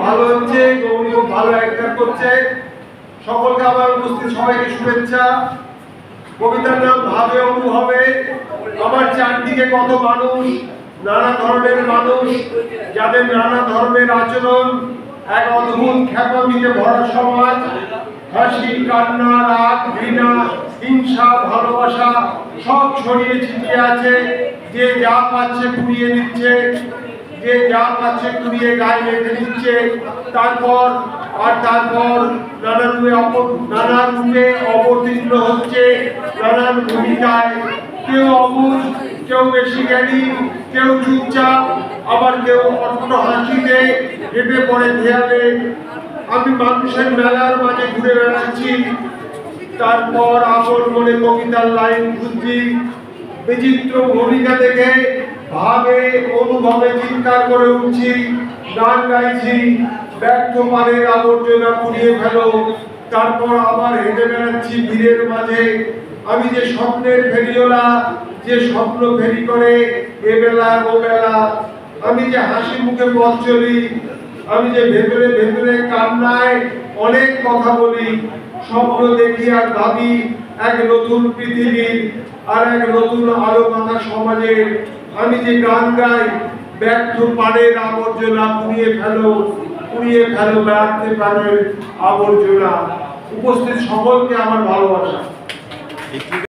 ভালো হচ্ছে, গৌরী খুব ভালো অ্যাক্টার করছে। সকলকে আমার উপস্থিত সবাইকে শুভেচ্ছা। কবিতার নাম ভাবে অনুভবে। আমার চারদিকে কত মানুষ, নানা ধরনের মানুষ, যাদের নানা ধরনের আচরণ, এক অদ্ভুত খ্যাপামিতে ভরা সমাজ। হাসি, কান্না, রাগ, ঘৃণা, হিংসা, ভালোবাসা সব ছড়িয়ে ছিটিয়ে আছে। যে যা পাচ্ছে কুড়িয়ে নিচ্ছে, যে যা পাচ্ছে কুড়িয়ে গায়ে রেখে নিচ্ছে। তারপর নানান রূপে অবতীর্ণ হচ্ছে, নানান ভূমিকায়। কেউ অবুঝ, কেউ বেশি জ্ঞানী, কেউ চুপচাপ, আবার কেউ অট্ট হাসিতে হেঁটে পড়ে খেয়ালে। আমি মানুষের মেলার মাঝে ঘুরে বেড়াচ্ছি, তারপর আপন মনে কবিতার লাইন খুঁজছি। বিচিত্র ভূমিকা দেখে ভাবে অনুভবে চিৎকার করে উঠছি, গান গাইছি। ব্যর্থ পানের আবর্জনা পুড়িয়ে ফেলো। তারপর আবার হেঁটে বেড়াচ্ছি ভিড়ের মাঝে। আমি যে স্বপ্নের ফেরিওলা, যে স্বপ্ন ফেরি করে এ বেলা ও বেলা। আমি যে হাসি মুখে পথ চলি, আমি যে ভেতরে ভেতরে কান্নায় অনেক কথা বলি। স্বপ্ন দেখি আর ভাবি এক নতুন পৃথিবী, আর এক নতুন আলো মাখা সমাজের। আমি যে গান গাই, ব্যর্থ পানের আবর্জনা পুড়িয়ে ফেলো, পুড়িয়ে ফেলো ব্যর্থ পানের আবর্জনা। উপস্থিত সকলকে আমার ভালোবাসা।